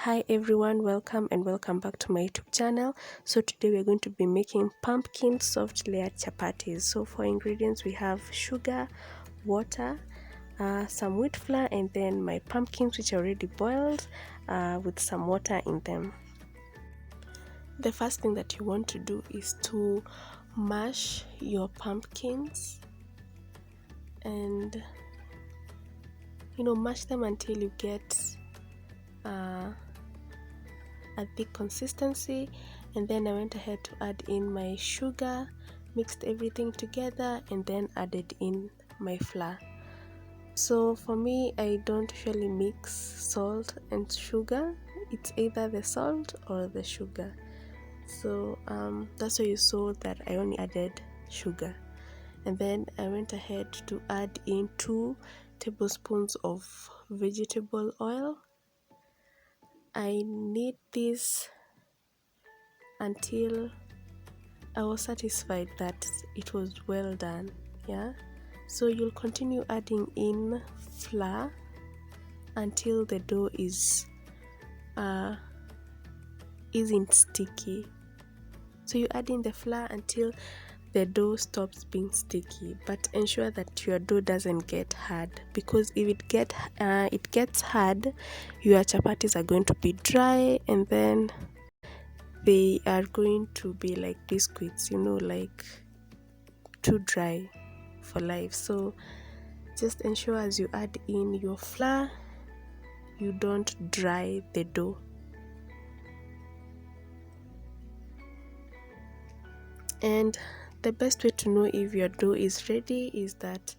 Hi everyone, welcome back to my YouTube channel. So today we're going to be making pumpkin soft layered chapatis. So for ingredients we have sugar, water, some wheat flour, and then my pumpkins which are already boiled with some water in them. The first thing that you want to do is to mash your pumpkins and mash them until you get a thick consistency. And then I went ahead to add in my sugar, mixed everything together, and then added in my flour. So for me, I don't usually mix salt and sugar. It's either the salt or the sugar. So that's why you saw that I only added sugar. And then I went ahead to add in 2 tablespoons of vegetable oil. I need this until I was satisfied that it was well done. So you'll continue adding in flour until the dough isn't sticky. So you add in the flour until the dough stops being sticky, but ensure that your dough doesn't get hard, because if it gets hard, your chapatis are going to be dry, and then they are going to be like biscuits, like too dry for life. So just ensure as you add in your flour, you don't dry the dough. And the best way to know if your dough is ready is that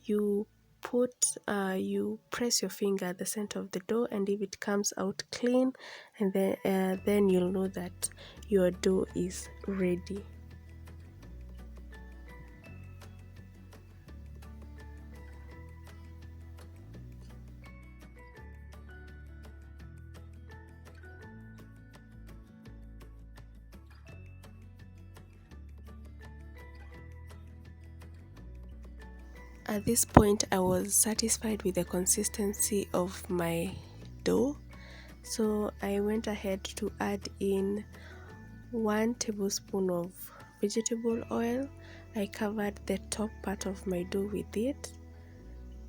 you press your finger at the center of the dough, and if it comes out clean, and then you'll know that your dough is ready. At this point, I was satisfied with the consistency of my dough, so I went ahead to add in 1 tablespoon of vegetable oil. I covered the top part of my dough with it,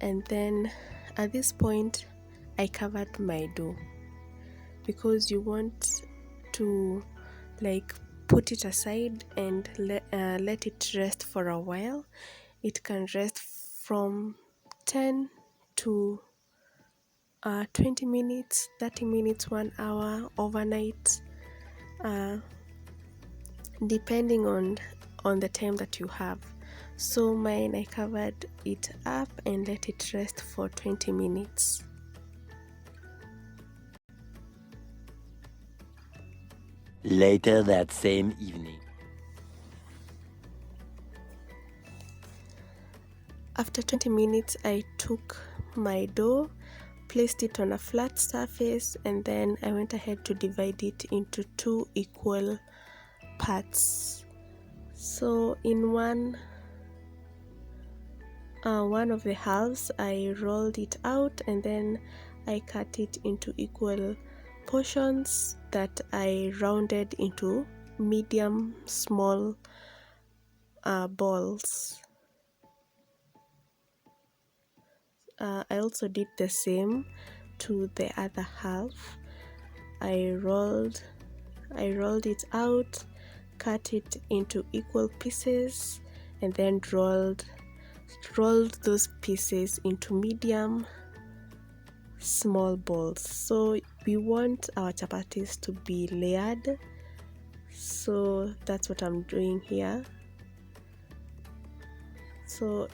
and then at this point I covered my dough, because you want to put it aside and let it rest for a while. It can rest from 10 to 20 minutes, 30 minutes, 1 hour, overnight, depending on the time that you have. So mine, I covered it up and let it rest for 20 minutes. Later that same evening. After 20 minutes, I took my dough, placed it on a flat surface, and then I went ahead to divide it into 2 equal parts. So in one of the halves, I rolled it out, and then I cut it into equal portions that I rounded into medium small balls. I also did the same to the other half. I rolled it out, cut it into equal pieces, and then rolled those pieces into medium small balls. So we want our chapatis to be layered, so that's what I'm doing here. So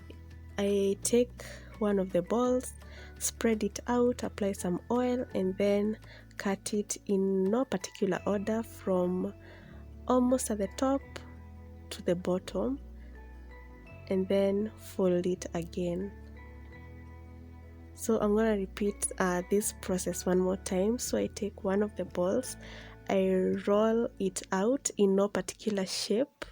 I take one of the balls, spread it out, apply some oil, and then cut it in no particular order from almost at the top to the bottom, and then fold it again. So I'm gonna repeat this process one more time. So I take one of the balls, I roll it out in no particular shape,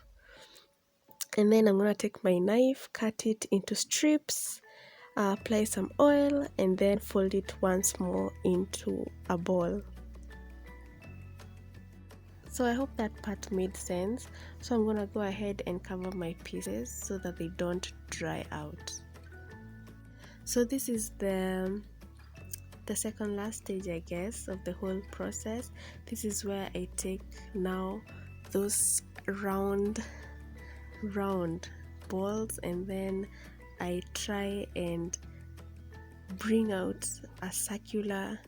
and then I'm gonna take my knife, cut it into strips, apply some oil, and then fold it once more into a ball. So I hope that part made sense. So I'm gonna go ahead and cover my pieces so that they don't dry out. So this is the second last stage, I guess, of the whole process. This is where I take now those round balls, and then I try and bring out a circular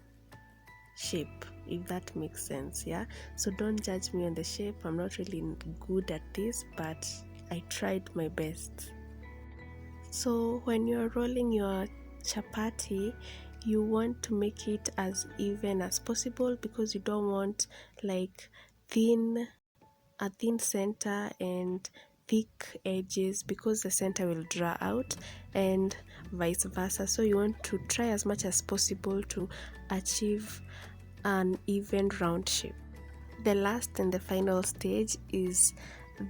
shape, if that makes sense. Yeah, so don't judge me on the shape. I'm not really good at this, but I tried my best. So when you're rolling your chapati, you want to make it as even as possible, because you don't want like a thin center and thick edges, because the center will dry out, and vice versa. So you want to try as much as possible to achieve an even round shape. The last and the final stage is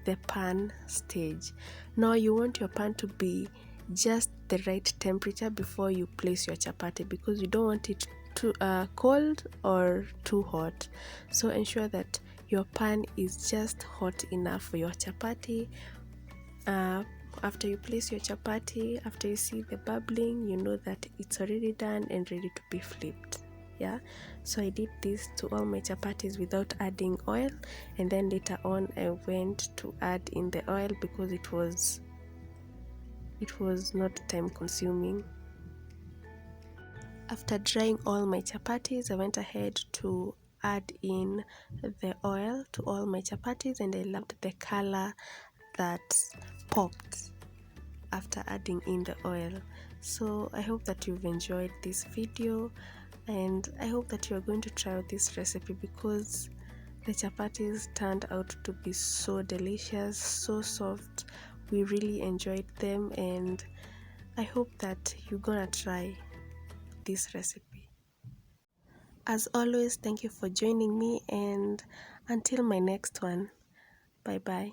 the pan stage. Now you want your pan to be just the right temperature before you place your chapati, because you don't want it too cold or too hot. So ensure that your pan is just hot enough for your chapati. After you place your chapati, after you see the bubbling, you know that it's already done and ready to be flipped. Yeah, so I did this to all my chapatis without adding oil, and then later on I went to add in the oil because it was not time consuming. After drying all my chapatis, I went ahead to add in the oil to all my chapatis, and I loved the color that popped after adding in the oil. So I hope that you've enjoyed this video, and I hope that you're going to try out this recipe, because the chapatis turned out to be so delicious, so soft. We really enjoyed them, and I hope that you're gonna try this recipe. As always, thank you for joining me, and until my next one, bye bye.